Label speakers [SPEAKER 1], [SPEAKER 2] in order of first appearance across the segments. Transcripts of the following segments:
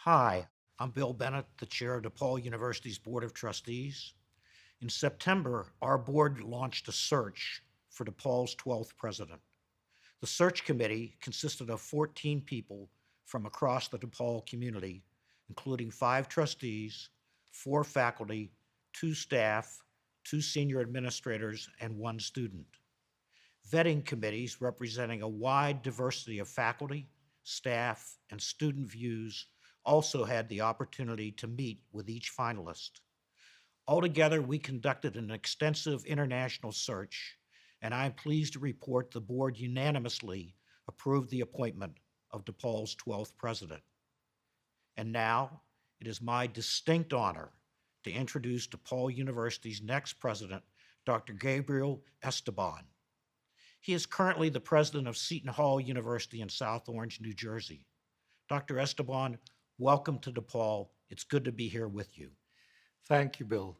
[SPEAKER 1] Hi, I'm Bill Bennett, the chair of DePaul University's Board of Trustees. In September, our board launched a search for DePaul's 12th president. The search committee consisted of 14 people from across the DePaul community, including 5 trustees, 4 faculty, 2 staff, 2 senior administrators, and 1 student. Vetting committees representing a wide diversity of faculty, staff, and student views also had the opportunity to meet with each finalist. Altogether, we conducted an extensive international search, and I'm pleased to report the board unanimously approved the appointment of DePaul's 12th president. And now, it is my distinct honor to introduce DePaul University's next president, Dr. Gabriel Esteban. He is currently the president of Seton Hall University in South Orange, New Jersey. Dr. Esteban, welcome to DePaul. It's good to be here with you.
[SPEAKER 2] Thank you, Bill.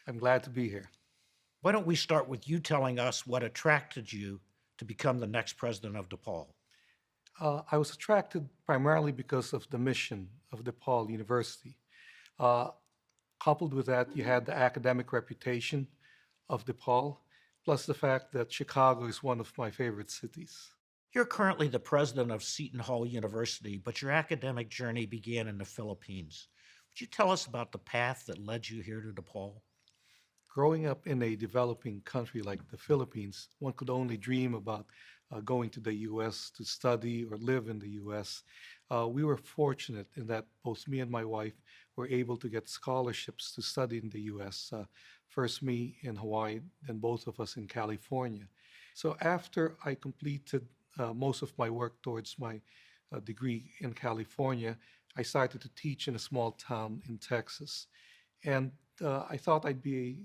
[SPEAKER 2] I'm glad to be here.
[SPEAKER 1] Why don't we start with you telling us what attracted you to become the next president of DePaul?
[SPEAKER 2] I was attracted primarily because of the mission of DePaul University. Uh, Coupled with that, you had the academic reputation of DePaul, plus the fact that Chicago is one of my favorite cities.
[SPEAKER 1] You're currently the president of Seton Hall University, but your academic journey began in the Philippines. Would you tell us about the path that led you here to DePaul?
[SPEAKER 2] Growing up in a developing country like the Philippines, one could only dream about going to the U.S. to study or live in the U.S. We were fortunate in that both me and my wife were able to get scholarships to study in the U.S. First me in Hawaii, then both of us in California. So after I completed most of my work towards my degree in California, I started to teach in a small town in Texas. And I thought I'd be a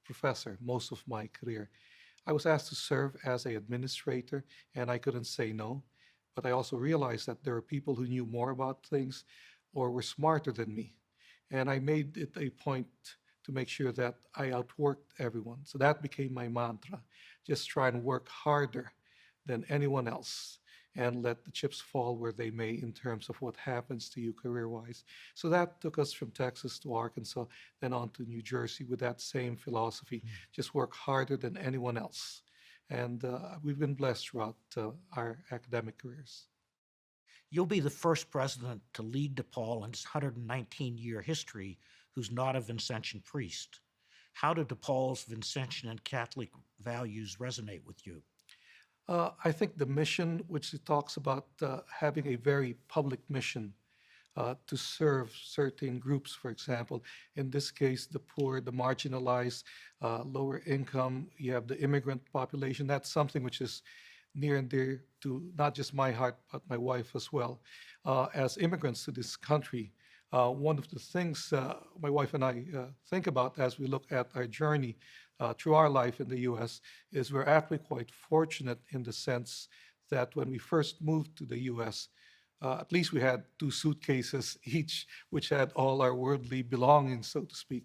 [SPEAKER 2] professor most of my career. I was asked to serve as an administrator, and I couldn't say no. But I also realized that there were people who knew more about things or were smarter than me. And I made it a point to make sure that I outworked everyone. So that became my mantra. Just try and work harder than anyone else and let the chips fall where they may in terms of what happens to you career-wise. So that took us from Texas to Arkansas, then on to New Jersey with that same philosophy. Just work harder than anyone else. And we've been blessed throughout our academic careers.
[SPEAKER 1] You'll be the first president to lead DePaul in its 119-year history who's not a Vincentian priest. How do DePaul's Vincentian and Catholic values resonate with you?
[SPEAKER 2] I think the mission, which it talks about having a very public mission to serve certain groups, for example, in this case, the poor, the marginalized, lower income, you have the immigrant population. That's something which is near and dear to not just my heart, but my wife as well. As immigrants to this country, one of the things my wife and I think about as we look at our journey through our life in the U.S. is we're actually quite fortunate in the sense that when we first moved to the U.S., at least we had 2 suitcases each, which had all our worldly belongings, so to speak.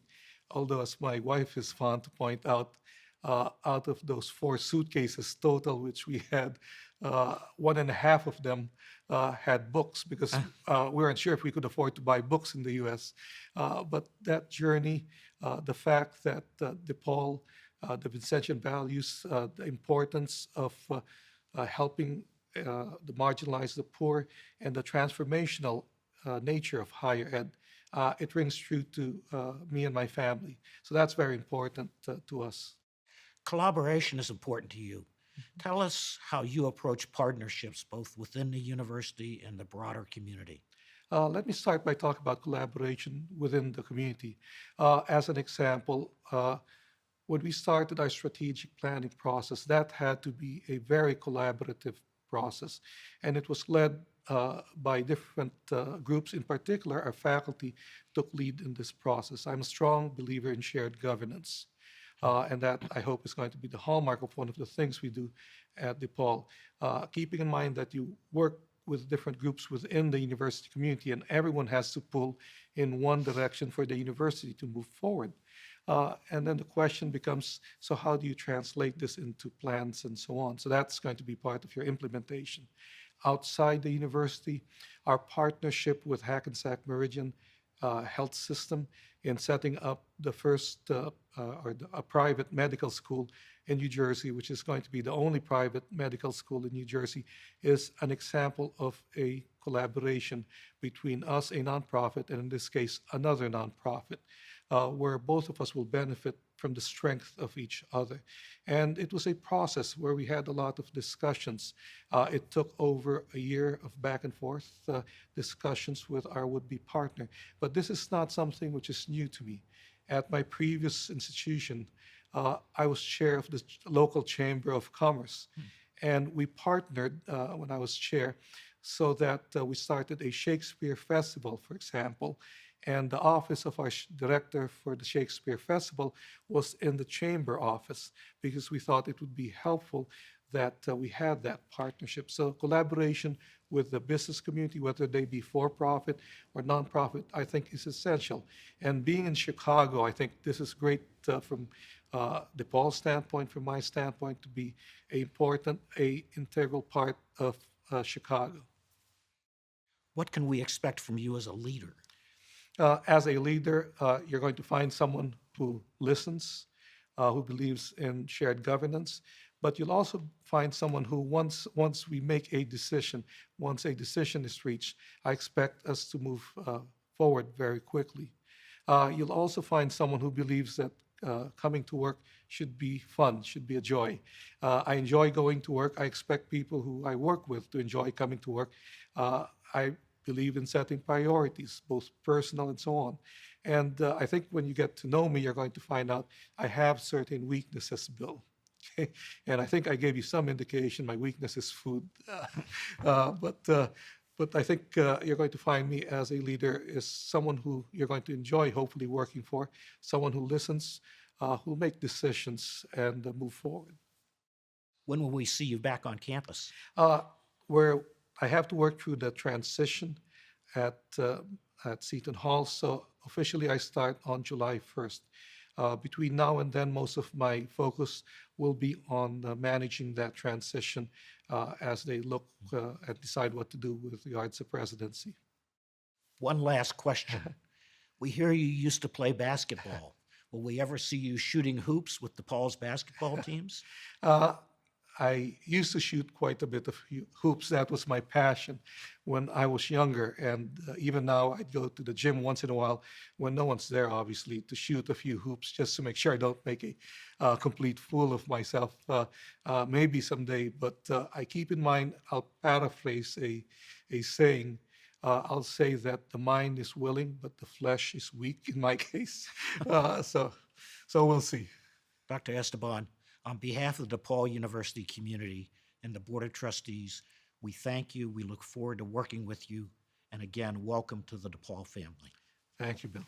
[SPEAKER 2] Although, as my wife is fond to point out of those 4 suitcases total, which we had, 1.5 of them had books because we weren't sure if we could afford to buy books in the U.S. But that journey, the fact that DePaul, the Vincentian values, the importance of helping the marginalized, the poor, and the transformational nature of higher ed, it rings true to me and my family. So that's very important to us.
[SPEAKER 1] Collaboration is important to you. Tell us how you approach partnerships both within the university and the broader community.
[SPEAKER 2] Let me start by talking about collaboration within the community. As an example, when we started our strategic planning process, that had to be a very collaborative process, and it was led by different groups. In particular, our faculty took lead in this process. I'm a strong believer in shared governance. And that, I hope, is going to be the hallmark of one of the things we do at DePaul. Keeping in mind that you work with different groups within the university community, and everyone has to pull in one direction for the university to move forward. And then the question becomes, so how do you translate this into plans and so on? So that's going to be part of your implementation. outside the university, our partnership with Hackensack Meridian Health System in setting up the first a private medical school in New Jersey, which is going to be the only private medical school in New Jersey, is an example of a collaboration between us, a nonprofit, and in this case, another nonprofit, where both of us will benefit from the strength of each other. And it was a process where we had a lot of discussions. It took over a year of back and forth discussions with our would-be partner. But this is not something which is new to me. At my previous institution, I was chair of the local chamber of commerce. And we partnered when I was chair so that we started a Shakespeare festival, for example. And the office of our director for the Shakespeare Festival was in the chamber office because we thought it would be helpful that we had that partnership. So collaboration with the business community, whether they be for-profit or nonprofit, I think is essential. And being in Chicago, I think this is great from DePaul's standpoint, from my standpoint, to be a integral part of Chicago.
[SPEAKER 1] What can we expect from you as a leader?
[SPEAKER 2] As a leader, you're going to find someone who listens, who believes in shared governance, but you'll also find someone who once we make a decision, once a decision is reached, I expect us to move forward very quickly. You'll also find someone who believes that coming to work should be fun, should be a joy. I enjoy going to work. I expect people who I work with to enjoy coming to work. I believe in setting priorities, both personal and so on. And I think when you get to know me, you're going to find out I have certain weaknesses, Bill. Okay? And I think I gave you some indication my weakness is food. But I think you're going to find me as a leader is someone who you're going to enjoy hopefully working for, someone who listens, who'll make decisions and move forward.
[SPEAKER 1] When will we see you back on campus?
[SPEAKER 2] Where I have to work through the transition at Seton Hall, so officially I start on July 1st. Between now and then, most of my focus will be on managing that transition as they look and decide what to do with regards to presidency.
[SPEAKER 1] One last question. We hear you used to play basketball. Will we ever see you shooting hoops with DePaul's basketball teams?
[SPEAKER 2] I used to shoot quite a bit of hoops. That was my passion when I was younger. And even now, I'd go to the gym once in a while when no one's there, obviously, to shoot a few hoops just to make sure I don't make a complete fool of myself. Maybe someday, but I keep in mind, I'll paraphrase a saying. I'll say that the mind is willing, but the flesh is weak in my case. So we'll see.
[SPEAKER 1] Dr. Esteban, on behalf of the DePaul University community and the Board of Trustees, we thank you. We look forward to working with you. And again, welcome to the DePaul family.
[SPEAKER 2] Thank you, Bill.